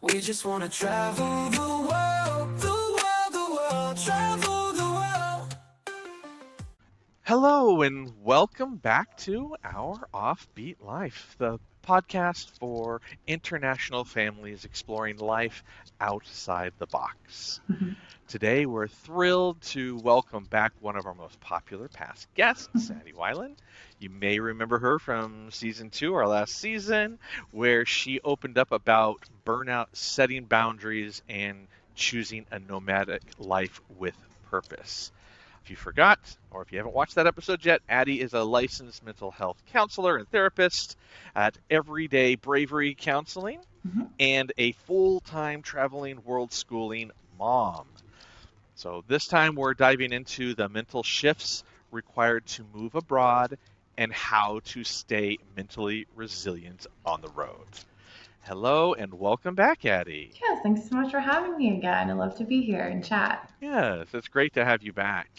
We just wanna travel the world, the world, the world, travel the world. Hello, and welcome back to Our Offbeat Life, the podcast for international families exploring life outside the box. Mhm. Today, we're thrilled to welcome back one of our most popular past guests, Addie Wieland. You may remember her from season 2, our last season, where she opened up about burnout, setting boundaries, and choosing a nomadic life with purpose. If you forgot, or if you haven't watched that episode yet, Addie is a licensed mental health counselor and therapist at Everyday Bravery Counseling Mhm. and a full-time traveling world schooling mom. So this time we're diving into the mental shifts required to move abroad and how to stay mentally resilient on the road. Hello and welcome back, Addie. Yes, thanks so much for having me again. I love to be here and chat. Yes, it's great to have you back.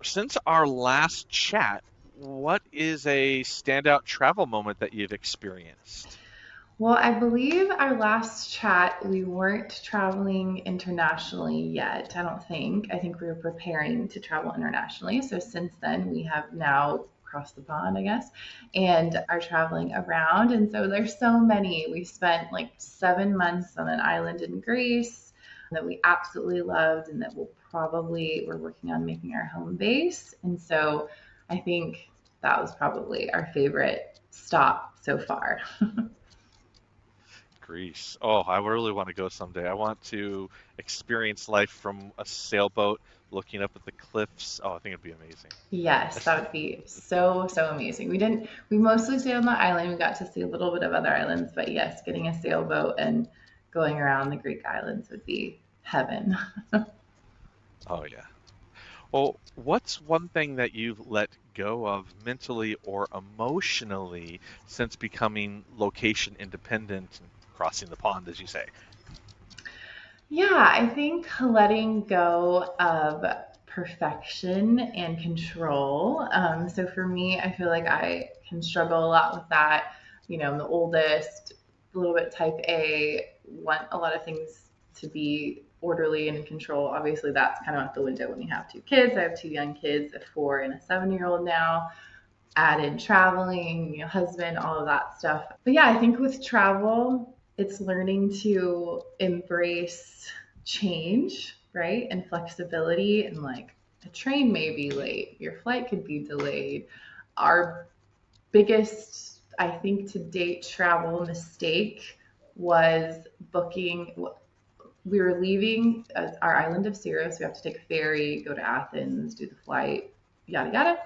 Since our last chat, what is a standout travel moment that you've experienced? Well, I believe our last chat, we weren't traveling internationally yet. I don't think. I think we were preparing to travel internationally. So since then, we have now crossed the pond, I guess, and are traveling around. And so there's so many. We spent like 7 months on an island in Greece that we absolutely loved, and that we're working on making our home base. And so I think that was probably our favorite stop so far. Greece. Oh, I really want to go someday. I want to experience life from a sailboat looking up at the cliffs. Oh, I think it'd be amazing. Yes, that would be so, so amazing. We mostly stayed on the island. We got to see a little bit of other islands, but yes, getting a sailboat and going around the Greek islands would be heaven. Oh, yeah. Well, what's one thing that you've let go of mentally or emotionally since becoming location independent and crossing the pond, as you say? Yeah, I think letting go of perfection and control. So for me, I feel like I can struggle a lot with that. I'm the oldest, a little bit type A, want a lot of things to be orderly and in control. Obviously, that's kind of out the window when you have two kids. I have two young kids, a 4 and a 7-year-old now. Added traveling, husband, all of that stuff. But yeah, I think with travel, it's learning to embrace change, right? And flexibility. And like a train may be late, your flight could be delayed. Our biggest, I think, to date travel mistake was booking. We were leaving our island of Syros. We have to take a ferry, go to Athens, do the flight, yada yada,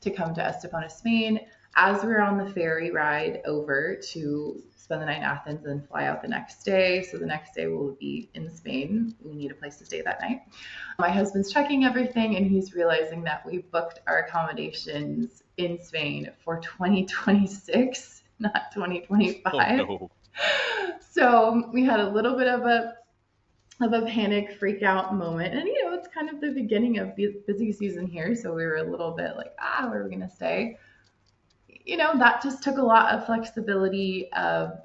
to come to Estepona, Spain. As we were on the ferry ride over to spend the night in Athens and fly out the next day, so the next day we'll be in Spain. We need a place to stay that night. My husband's checking everything and he's realizing that we booked our accommodations in Spain for 2026, not Oh 2025. no. So we had a little bit of a panic freak out moment. And it's kind of the beginning of busy season here. So we were a little bit like, where are we going to stay? That just took a lot of flexibility of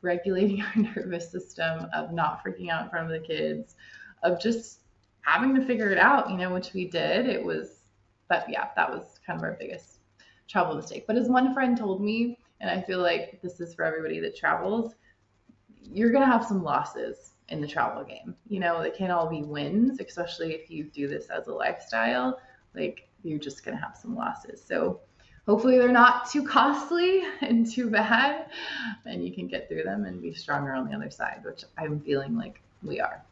regulating our nervous system, of not freaking out in front of the kids, of just having to figure it out, which we did. But yeah, that was kind of our biggest travel mistake. But as one friend told me, and I feel like this is for everybody that travels, you're going to have some losses in the travel game. They can't all be wins, especially if you do this as a lifestyle. Like, you're just going to have some losses. So hopefully they're not too costly and too bad, and you can get through them and be stronger on the other side, which I'm feeling like we are.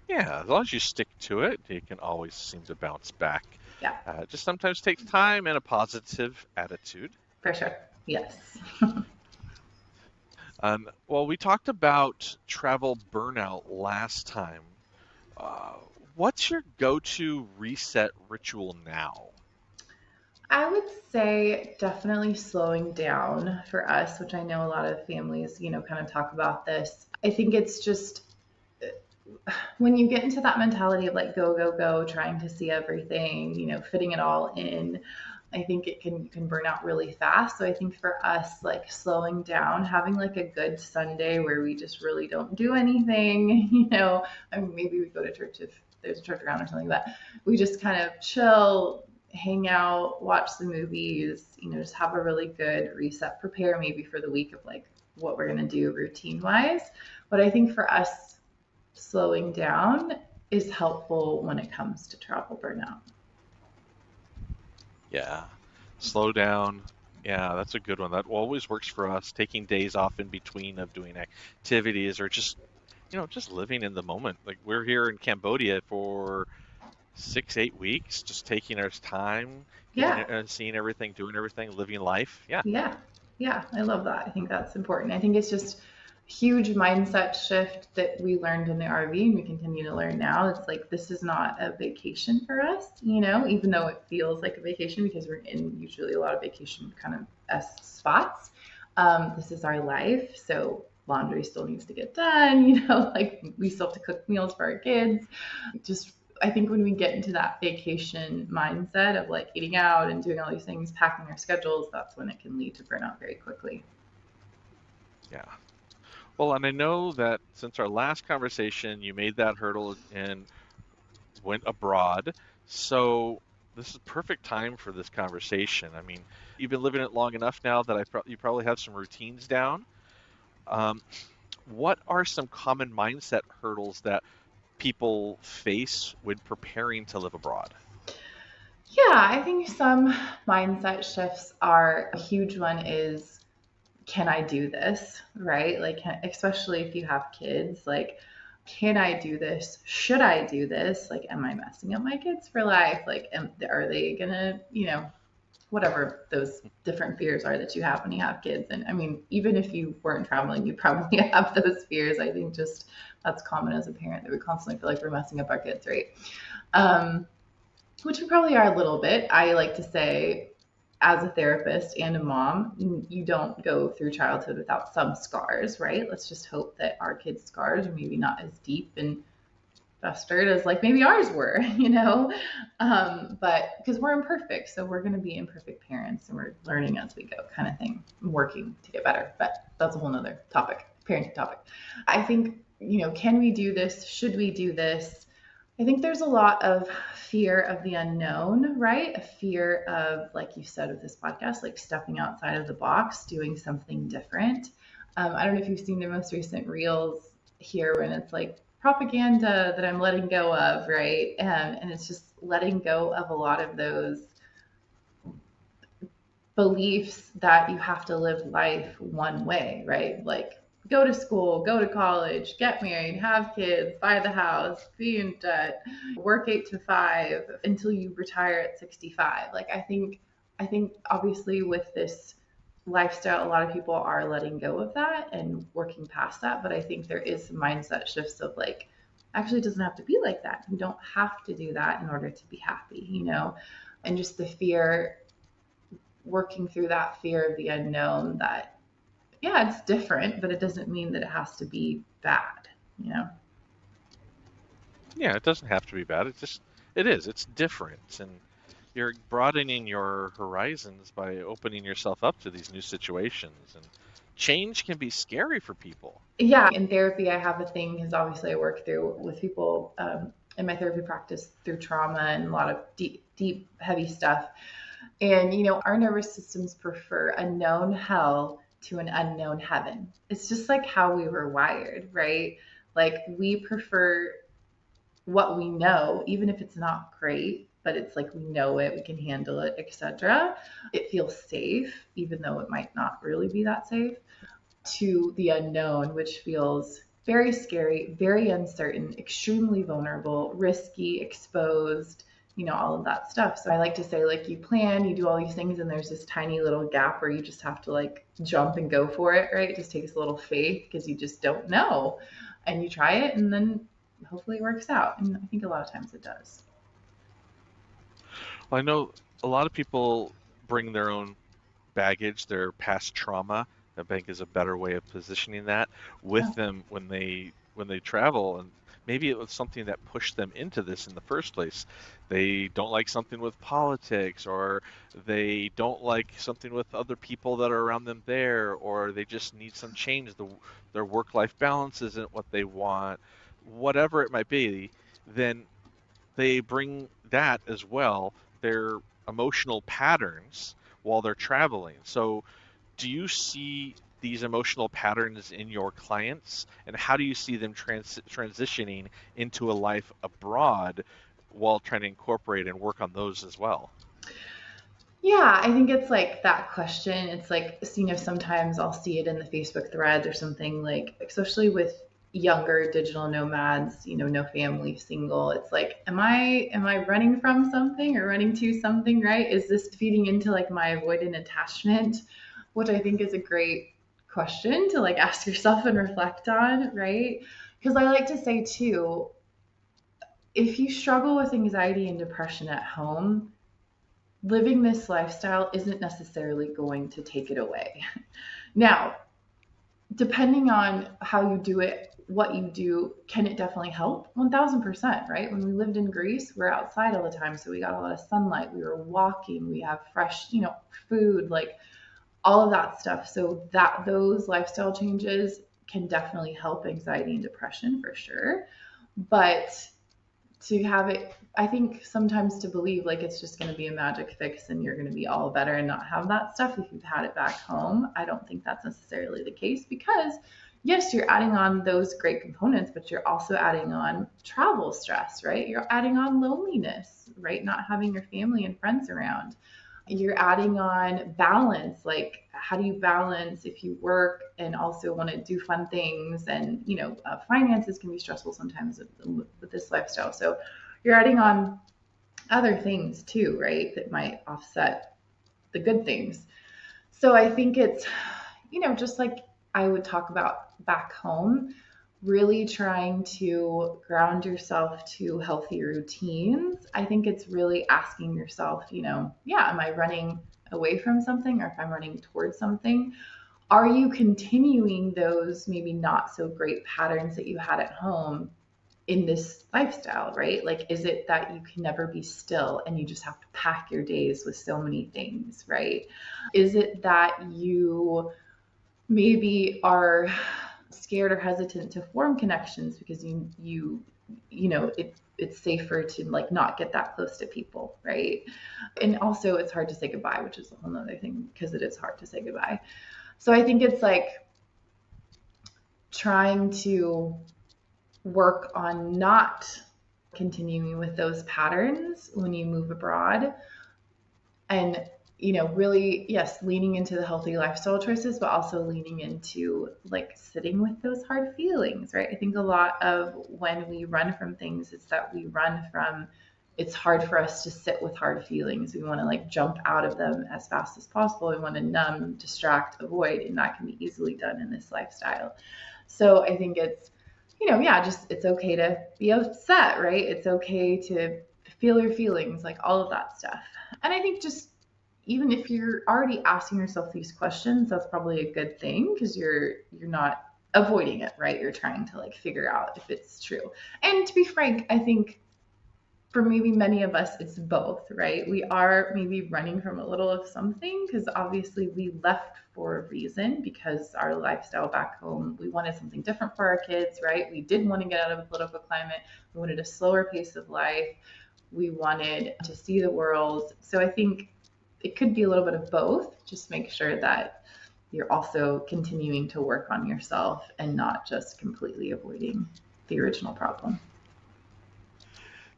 Yeah, as long as you stick to it, you can always seem to bounce back. Yeah, It just sometimes takes time and a positive attitude. for sure. Yes. Well, we talked about travel burnout last time. Uh, what's your go-to reset ritual now? I would say definitely slowing down for us, which I know a lot of families, kind of talk about this. I think it's just when you get into that mentality of like go, go, go, trying to see everything, fitting it all in, I think you can burn out really fast. So I think for us, like slowing down, having like a good Sunday where we just really don't do anything, I mean, maybe we go to church if there's a church around or something, but we just kind of chill, hang out, watch the movies, just have a really good reset, prepare maybe for the week of like what we're going to do routine wise. But I think for us, slowing down is helpful when it comes to travel burnout. Yeah. Slow down. Yeah, that's a good one. That always works for us, taking days off in between of doing activities or just living in the moment. Like we're here in Cambodia for 6, 8 weeks, just taking our time, getting Yeah. seeing everything, doing everything, living life. Yeah. Yeah. Yeah. I love that. I think that's important. I think it's just a huge mindset shift that we learned in the RV and we continue to learn now. It's like, this is not a vacation for us, even though it feels like a vacation because we're in usually a lot of vacation kind of spots. This is our life. So laundry still needs to get done, like we still have to cook meals for our kids. Just I think when we get into that vacation mindset of like eating out and doing all these things, packing our schedules, that's when it can lead to burnout very quickly. Yeah. Well, and I know that since our last conversation, you made that hurdle and went abroad. So this is perfect time for this conversation. I mean, you've been living it long enough now that you probably have some routines down. Um, what are some common mindset hurdles that people face when preparing to live abroad? Yeah, I think some mindset shifts are a huge one is, can I do this? Right? Like, especially if you have kids, like, can I do this? Should I do this? Like, am I messing up my kids for life? Like, are they gonna, whatever those different fears are that you have when you have kids. And I mean, even if you weren't traveling, you probably have those fears. I think just that's common as a parent that we constantly feel like we're messing up our kids, right? Um, which we probably are a little bit. I like to say, as a therapist and a mom, you don't go through childhood without some scars, right? Let's just hope that our kids' scars are maybe not as deep and festered as like maybe ours were, but because we're imperfect, so we're going to be imperfect parents and we're learning as we go, kind of thing, working to get better. But that's a whole nother topic, parenting topic. I think, can we do this? Should we do this? I think there's a lot of fear of the unknown, right? A fear of, like you said with this podcast, like stepping outside of the box, doing something different. I don't know if you've seen the most recent reels here when it's like propaganda that I'm letting go of, right? And it's just letting go of a lot of those beliefs that you have to live life one way, right? Like go to school, go to college, get married, have kids, buy the house, be in debt, work 8 to 5 until you retire at 65. Like I think obviously with this lifestyle, a lot of people are letting go of that and working past that. But I think there is some mindset shifts of like, actually, it doesn't have to be like that. You don't have to do that in order to be happy, And just the fear, working through that fear of the unknown that, yeah, it's different, but it doesn't mean that it has to be bad, you know? Yeah, it doesn't have to be bad. It is. It's different, and you're broadening your horizons by opening yourself up to these new situations. And change can be scary for people. Yeah, in therapy, I have a thing because obviously I work through with people in my therapy practice through trauma and a lot of deep, deep, heavy stuff. And, our nervous systems prefer a known hell to an unknown heaven. It's just like how we were wired, right? Like we prefer what we know, even if it's not great, but it's like we know it, we can handle it, etc. It feels safe, even though it might not really be that safe, to the unknown, which feels very scary, very uncertain, extremely vulnerable, risky, exposed, all of that stuff. So I like to say, like, you plan, you do all these things, and there's this tiny little gap where you just have to like jump and go for it, right? It just takes a little faith because you just don't know. And you try it, and then hopefully it works out. And I think a lot of times it does. Well, I know a lot of people bring their own baggage, their past trauma. I think is a better way of positioning that with Yeah. them when they travel. And maybe it was something that pushed them into this in the first place. They don't like something with politics, or they don't like something with other people that are around them there, or they just need some change. Their work-life balance isn't what they want, whatever it might be. Then they bring that as well, their emotional patterns while they're traveling. So, do you see these emotional patterns in your clients, and how do you see them transitioning into a life abroad while trying to incorporate and work on those as well? Yeah, I think it's like that question. It's like, sometimes I'll see it in the Facebook threads or something, like, especially with younger digital nomads, no family, single. It's like, am I running from something or running to something, right? Is this feeding into like my avoidant attachment? Which I think is a great question to like ask yourself and reflect on, right? Because I like to say too, if you struggle with anxiety and depression at home, living this lifestyle isn't necessarily going to take it away. Now, depending on how you do it, what you do, can it definitely help? 1000%, right? When we lived in Greece, we're outside all the time. So we got a lot of sunlight. We were walking. We have fresh, food, like all of that stuff. So that those lifestyle changes can definitely help anxiety and depression for sure. But to have it, I think sometimes to believe like it's just going to be a magic fix and you're going to be all better and not have that stuff if you've had it back home. I don't think that's necessarily the case, because yes, you're adding on those great components, but you're also adding on travel stress, right? You're adding on loneliness, right? Not having your family and friends around. You're adding on balance. Like, how do you balance if you work and also want to do fun things? And, finances can be stressful sometimes with this lifestyle. So you're adding on other things too, right? That might offset the good things. So I think it's, just like I would talk about back home, really trying to ground yourself to healthy routines. I think it's really asking yourself, yeah, am I running away from something, or if I'm running towards something? Are you continuing those maybe not so great patterns that you had at home in this lifestyle, right? Like, is it that you can never be still and you just have to pack your days with so many things, right? Is it that you maybe are scared or hesitant to form connections because it's safer to like not get that close to people, right? And also it's hard to say goodbye, which is a whole nother thing, because it is hard to say goodbye. So I think it's like trying to work on not continuing with those patterns when you move abroad, and really, yes, leaning into the healthy lifestyle choices, but also leaning into like sitting with those hard feelings, right? I think a lot of when we run from things, it's that we run from, it's hard for us to sit with hard feelings. We want to like jump out of them as fast as possible. We want to numb, distract, avoid, and that can be easily done in this lifestyle. So I think it's, yeah, just it's okay to be upset, right? It's okay to feel your feelings, like all of that stuff. And I think just even if you're already asking yourself these questions, that's probably a good thing, because you're not avoiding it, right? You're trying to like figure out if it's true. And to be frank, I think for maybe many of us, it's both, right? We are maybe running from a little of something, because obviously we left for a reason, because our lifestyle back home, we wanted something different for our kids, right? We did want to get out of the political climate. We wanted a slower pace of life. We wanted to see the world. So I think it could be a little bit of both. Just make sure that you're also continuing to work on yourself and not just completely avoiding the original problem.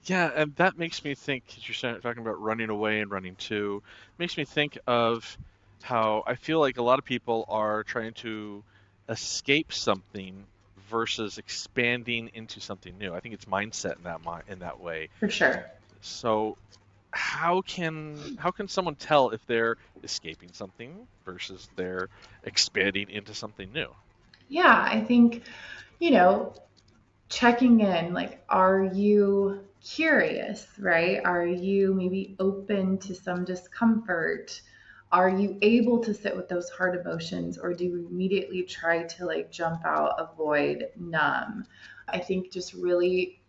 Yeah, and that makes me think, 'cause you're talking about running away and running to, makes me think of how I feel like a lot of people are trying to escape something versus expanding into something new. I think it's mindset in in that way. For sure. So how can someone tell if they're escaping something versus they're expanding into something new? Yeah, I think, you know, checking in, like, are you curious, right? Are you maybe open to some discomfort? Are you able to sit with those hard emotions, or do you immediately try to like jump out, avoid, numb? I think just really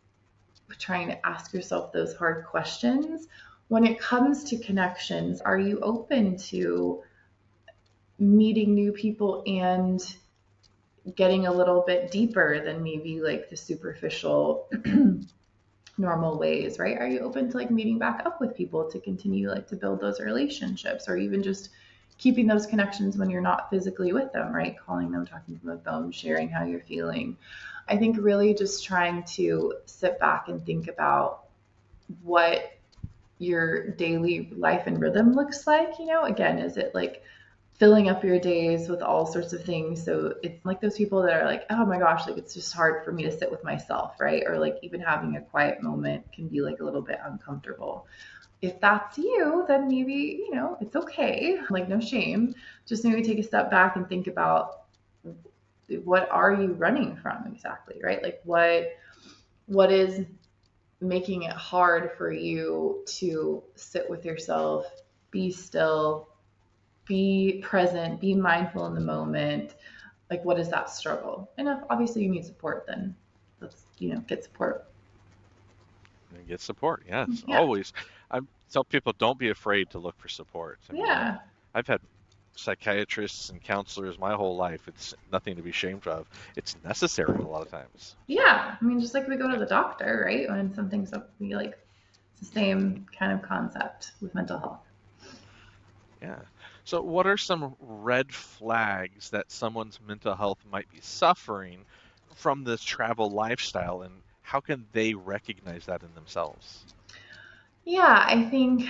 trying to ask yourself those hard questions. When it comes to connections, are you open to meeting new people and getting a little bit deeper than maybe like the superficial normal ways, right? Are you open to like meeting back up with people to continue like to build those relationships, or even just keeping those connections when you're not physically with them, right? Calling them, talking to them on the phone, sharing how you're feeling. I think really just trying to sit back and think about what your daily life and rhythm looks like. Again, is it like filling up your days with all sorts of things? So it's like those people that are like, oh my gosh, like it's just hard for me to sit with myself, right? Or like even having a quiet moment can be like a little bit uncomfortable. If that's you, then maybe, it's okay. Like no shame. Just maybe take a step back and think about what are you running from exactly, right? Like what is making it hard for you to sit with yourself, be still, be present, be mindful in the moment. Like, what is that struggle? And if obviously you need support, then let's, get support. And get support. Yes, Yeah. always. I tell people don't be afraid to look for support. I mean, Yeah. I've had psychiatrists and counselors my whole life. It's nothing to be ashamed of. It's necessary a lot of times. So, Yeah. I mean, just like we go to yeah, the doctor, right? When something's up, we like, it's the same kind of concept with mental health. yeah. So, what are some red flags that someone's mental health might be suffering from this travel lifestyle, and how can they recognize that in themselves? Yeah, I think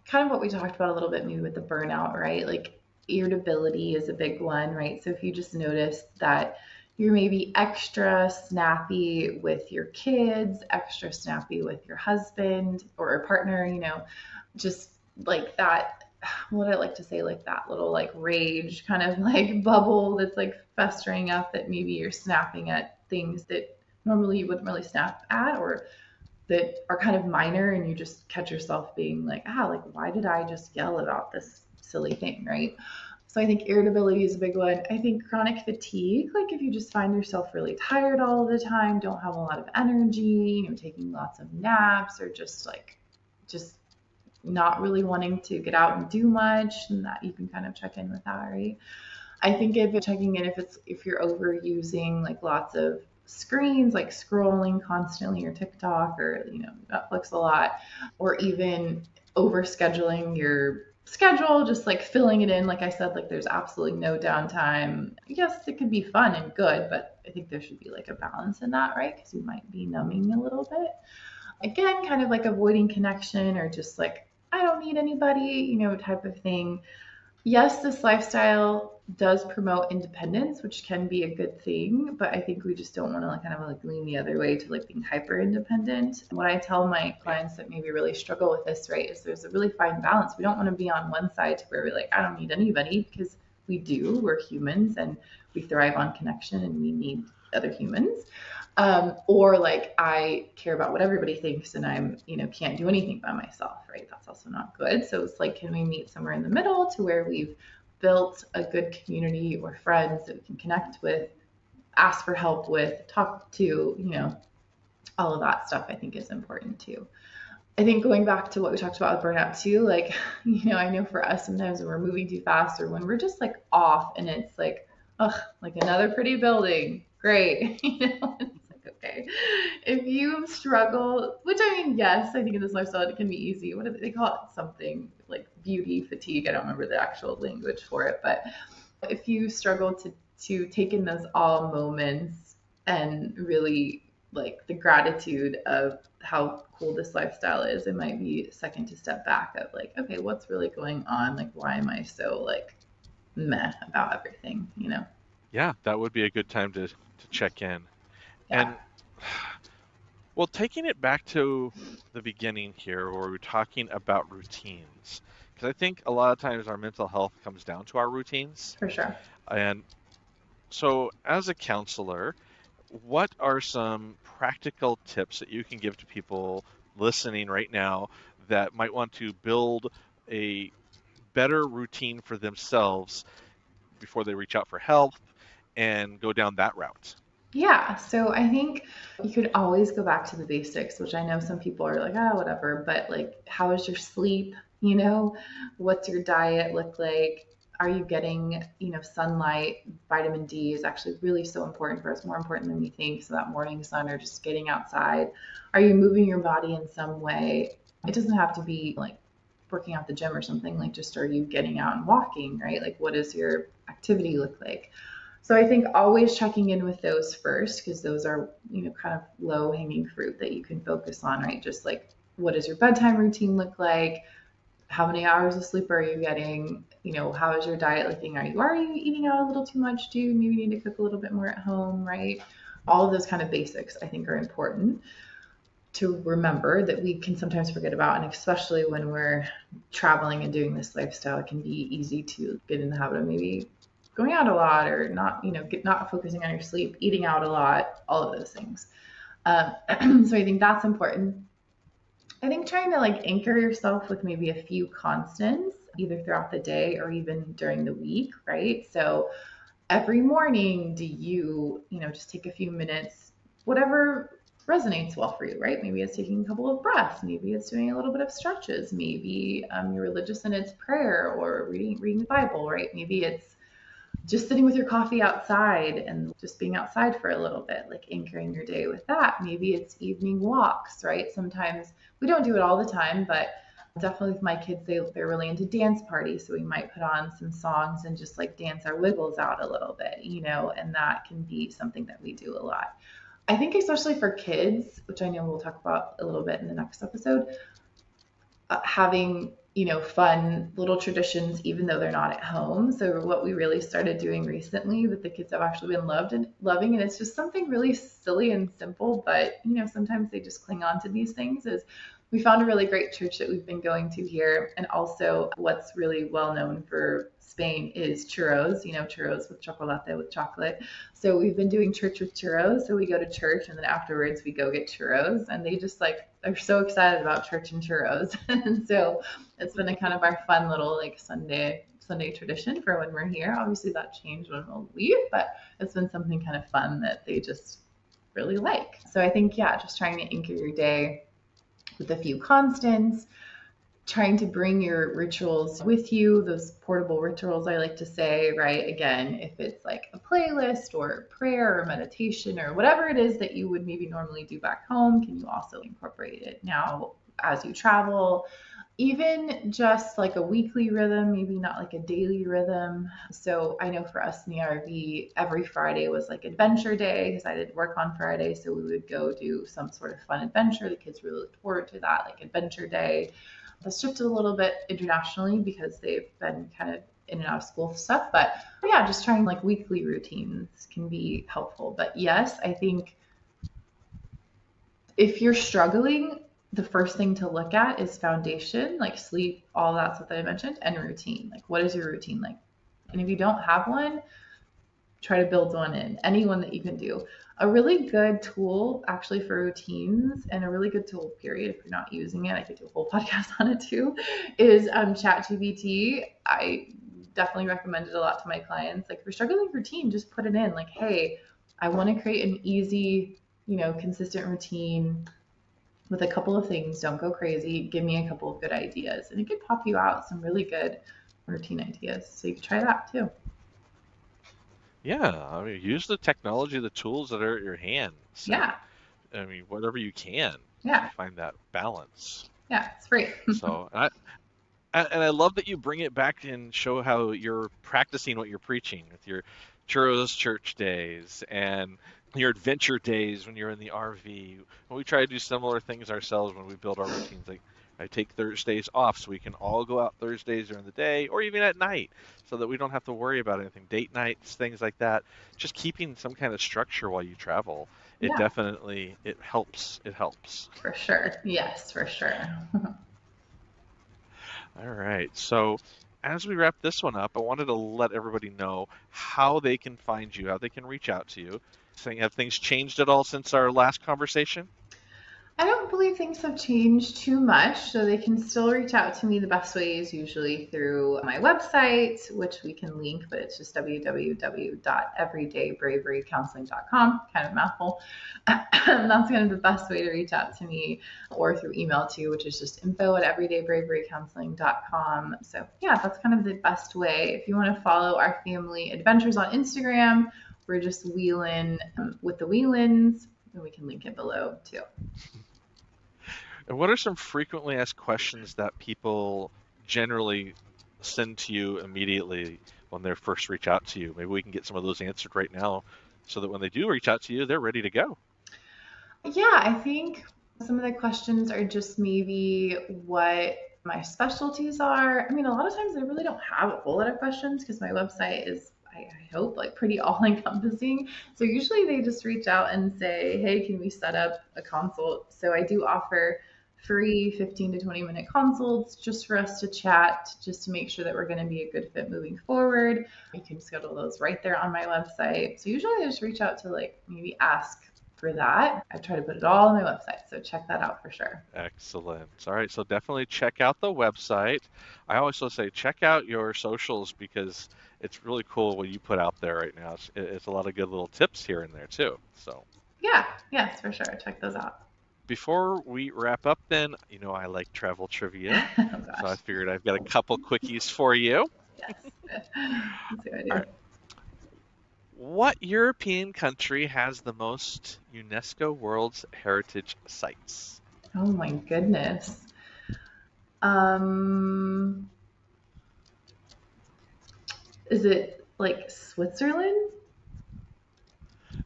kind of what we talked about a little bit maybe with the burnout, right? Like irritability is a big one, right? So if you just notice that you're maybe extra snappy with your kids, extra snappy with your husband or a partner, just like that, what I like to say, like that little like rage kind of like bubble that's like festering up, that maybe you're snapping at things that normally you wouldn't really snap at, or that are kind of minor, and you just catch yourself being like, like why did I just yell about this silly thing, right? So I think irritability is a big one. I think chronic fatigue, like if you just find yourself really tired all the time, don't have a lot of energy, taking lots of naps, or just not really wanting to get out and do much, and that you can kind of check in with that, right? I think if checking in, if you're overusing like lots of screens, like scrolling constantly, or TikTok, or Netflix a lot, or even over scheduling your schedule, just like filling it in. Like I said, like there's absolutely no downtime. Yes, it can be fun and good, but I think there should be like a balance in that, right? Because you might be numbing a little bit. Again, kind of like avoiding connection, or just like I don't need anybody, type of thing. Yes, this lifestyle does promote independence, which can be a good thing, but I think we just don't want to like kind of like lean the other way to like being hyper independent. What I tell my Yeah. clients that maybe really struggle with this, right, is there's a really fine balance. We don't want to be on one side to where we're like, I don't need anybody, because we do. We're humans and we thrive on connection and we need other humans. Or like I care about what everybody thinks and I'm, can't do anything by myself, right? That's also not good. So it's like, can we meet somewhere in the middle to where we've built a good community or friends that we can connect with, ask for help with, talk to, all of that stuff I think is important too. I think going back to what we talked about with burnout too, like, I know for us sometimes when we're moving too fast, or when we're just like off and it's like, ugh, like another pretty building. Great. It's like, okay. If you struggle, which I mean, yes, I think in this lifestyle it can be easy. What do they call it? Something like beauty fatigue. I don't remember the actual language for it, but if you struggle to take in those all moments and really like the gratitude of how cool this lifestyle is, it might be second to step back of like, okay, what's really going on? Like, why am I so like meh about everything, Yeah, that would be a good time to check in. Yeah, And well, taking it back to the beginning here, where we're talking about routines, because I think a lot of times our mental health comes down to our routines. for sure. And so, as a counselor, what are some practical tips that you can give to people listening right now that might want to build a better routine for themselves before they reach out for help and go down that route? Yeah. So I think You could always go back to the basics, which I know some people are like, ah, whatever, but like, how is your sleep? You know, what's your diet look like? Are you getting, sunlight? Vitamin D is actually really so important for us, more important than we think. So that morning sun or just getting outside. Are you moving your body in some way? It doesn't have to be like working out the gym or something, like just are you getting out and walking, right? Like what does your activity look like? So I think always checking in with those first, because those are, kind of low hanging fruit that you can focus on, right? Just like what does your bedtime routine look like? How many hours of sleep are you getting? How is your diet looking? Are you eating out a little too much? Do you maybe need to cook a little bit more at home, right? All of those kind of basics I think are important to remember that we can sometimes forget about, and especially when we're traveling and doing this lifestyle, it can be easy to get in the habit of maybe going out a lot or not, not focusing on your sleep, eating out a lot, all of those things. So I think that's important. I think trying to like anchor yourself with maybe a few constants, either throughout the day or even during the week, right? So every morning, do you, just take a few minutes, whatever resonates well for you, right? Maybe it's taking a couple of breaths. Maybe it's doing a little bit of stretches. Maybe you're religious and it's prayer or reading the Bible, right? Maybe it's just sitting with your coffee outside and just being outside for a little bit, like anchoring your day with that. Maybe it's evening walks, right? Sometimes we don't do it all the time, but definitely with my kids, they're really into dance parties. So we might put on some songs and just like dance our wiggles out a little bit, and that can be something that we do a lot. I think especially for kids, which I know we'll talk about a little bit in the next episode, having fun little traditions even though they're not at home. So what we really started doing recently that the kids have actually been loving, and it's just something really silly and simple, but sometimes they just cling on to these things, is we found a really great church that we've been going to here. And also what's really well known for Spain is churros, churros with chocolate, with chocolate. So we've been doing church with churros. So we go to church and then afterwards we go get churros, and they just like are so excited about church and churros. And so it's been a kind of our fun little like Sunday tradition for when we're here. Obviously that changed when we'll leave, but it's been something kind of fun that they just really like. So I think, yeah, just trying to anchor your day with a few constants, trying to bring your rituals with you, those portable rituals, I like to say, right? Again, if it's like a playlist or prayer or meditation or whatever it is that you would maybe normally do back home, can you also incorporate it now as you travel? Even just like a weekly rhythm, maybe not like a daily rhythm. So I know for us in the RV, every Friday was like adventure day because I didn't work on Friday. So we would go do some sort of fun adventure. The kids really looked forward to that, like adventure day. That's shifted a little bit internationally because they've been kind of in and out of school stuff. But yeah, just trying like weekly routines can be helpful. But yes, I think if you're struggling, the first thing to look at is foundation, like sleep, all that stuff that I mentioned, and routine. Like, what is your routine like? And if you don't have one, try to build one in, anyone that you can do. A really good tool actually for routines, and a really good tool, period, if you're not using it, I could do a whole podcast on it too, is ChatGPT. I definitely recommend it a lot to my clients. Like, if you're struggling with routine, just put it in. Like, hey, I want to create an easy, consistent routine with a couple of things. Don't go crazy. Give me a couple of good ideas. And it could pop you out some really good routine ideas. So you can try that too. Yeah, I mean, use the technology, the tools that are at your hands. Yeah. I mean, whatever you can Yeah. to find that balance. Yeah. It's free. So, I love that you bring it back and show how you're practicing what you're preaching with your churros church days and your adventure days when you're in the RV. And we try to do similar things ourselves when we build our routines. Like I take Thursdays off so we can all go out Thursdays during the day or even at night so that we don't have to worry about anything. Date nights, things like that. Just keeping some kind of structure while you travel. It Yeah. definitely, it helps. It helps. For sure. Yes, for sure. All right. So as we wrap this one up, I wanted to let everybody know how they can find you, how they can reach out to you. Have things changed at all since our last conversation? I don't believe things have changed too much, so they can still reach out to me. The best way is usually through my website, which we can link, but it's just www.everydaybraverycounseling.com, kind of a mouthful. That's kind of the best way to reach out to me, or through email too, which is just info@everydaybraverycounseling.com. So yeah, that's kind of the best way. If you want to follow our family adventures on Instagram, we're just Wieland with the Wielands, and we can link it below too. And what are some frequently asked questions that people generally send to you immediately when they first reach out to you? Maybe we can get some of those answered right now so that when they do reach out to you, they're ready to go. Yeah, I think some of the questions are just maybe what my specialties are. I mean, a lot of times I really don't have a whole lot of questions because my website is, I hope, like pretty all encompassing. So usually they just reach out and say, hey, can we set up a consult? So I do offer free 15 to 20-minute consults just for us to chat, just to make sure that we're going to be a good fit moving forward. You can schedule those right there on my website. So usually I just reach out to like maybe ask for that. I try to put it all on my website, so check that out for sure. Excellent. All right, so definitely check out the website. I also say check out your socials because it's really cool what you put out there right now. It's a lot of good little tips here and there too. So Yeah, yes, for sure. Check those out. before we wrap up, then, I like travel trivia, Oh so I gosh. figured I've got a couple quickies for you. Yes. Let's see what I All do. right. What European country has the most UNESCO World Heritage Sites? Oh my goodness. Um, is it like Switzerland?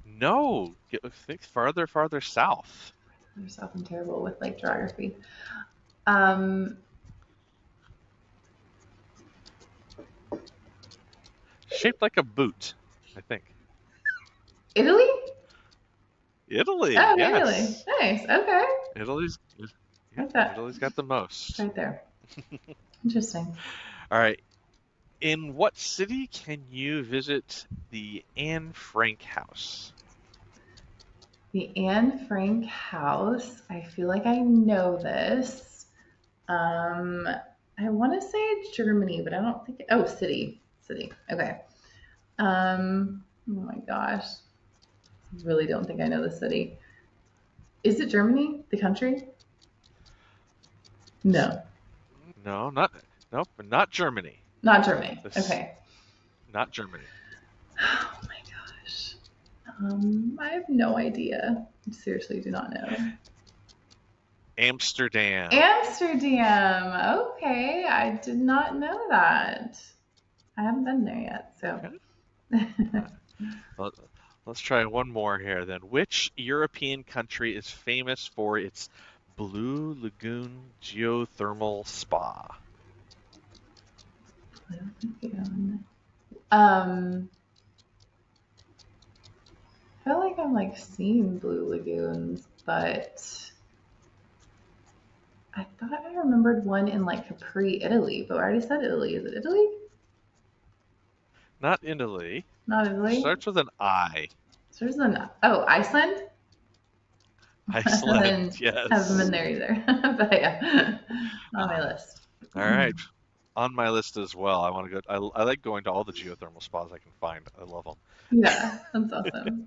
No, think farther south. There's something terrible with like geography. Um, Shaped like a boot, I think. Italy? Italy, Oh, okay, Italy. yes. Nice. Okay. Italy's, yeah, Like that. Italy's got the It's most. right there. Interesting. All right. In what city can you visit the Anne Frank House? The Anne Frank house. I feel like I know this. Um, I want to say Germany, but I don't think. Oh, city. City. Okay. Oh my gosh. I really don't think I know the city. Is it Germany, the country? No, No, nope, not Germany. not Germany. This, Okay. not Germany. Oh my gosh. I have no idea. I seriously do not know. Amsterdam. Amsterdam. Okay, I did not know that. I haven't been there yet, so. Okay. Well, let's try one more here then. Which European country is famous for its Blue Lagoon geothermal spa? I feel like I'm like seeing blue lagoons, but I thought I remembered one in like Capri, Italy, but I already said Italy. Is it Italy? Not Italy. Not Italy. Starts with an I. So there's an Iceland. Iceland, And haven't been yes. there either, but yeah, on my Ah, list. all right. On my list as well. I want to go. I like going to all the geothermal spas I can find. I love them. Yeah, that's awesome.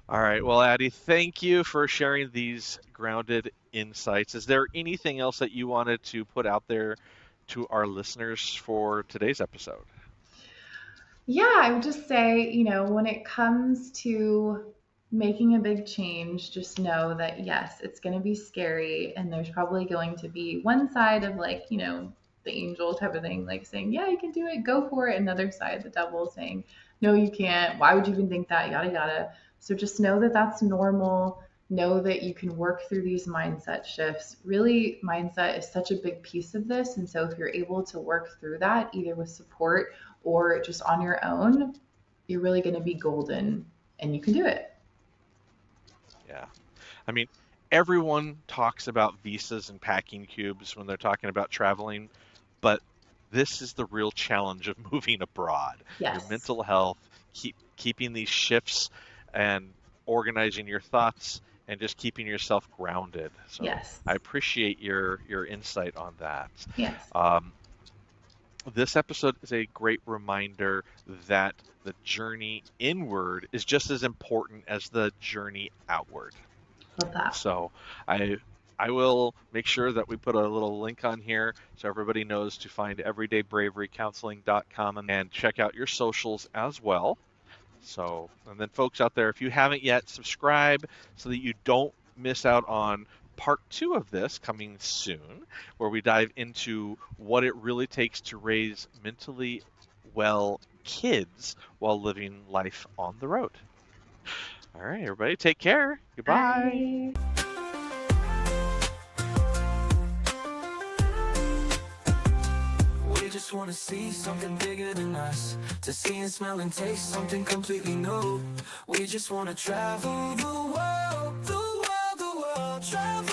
All right. Well, Addie, thank you for sharing these grounded insights. Is there anything else that you wanted to put out there to our listeners for today's episode? Yeah, I would just say, when it comes to making a big change, just know that yes, it's going to be scary. And there's probably going to be one side of like, the angel type of thing, like saying, yeah, you can do it, go for it. Another side, the devil saying, no, you can't. Why would you even think that? Yada, yada. So just know that that's normal. Know that you can work through these mindset shifts. Really, mindset is such a big piece of this. And so if you're able to work through that, either with support or just on your own, you're really going to be golden and you can do it. Yeah. I mean, everyone talks about visas and packing cubes when they're talking about traveling, but this is the real challenge of moving abroad. Your Yes. mental health, keeping these shifts and organizing your thoughts and just keeping yourself grounded. So Yes. I appreciate your insight on that. Yes. This episode is a great reminder that the journey inward is just as important as the journey outward. Love that. So I will make sure that we put a little link on here so everybody knows to find everydaybraverycounseling.com and check out your socials as well. So, and then folks out there, if you haven't yet, subscribe so that you don't miss out on part 2 of this coming soon, where we dive into what it really takes to raise mentally well kids while living life on the road. All right, everybody, take care. Goodbye. Bye. We just wanna see something bigger than us, to see and smell and taste something completely new. We just wanna travel the world, the world, the world, travel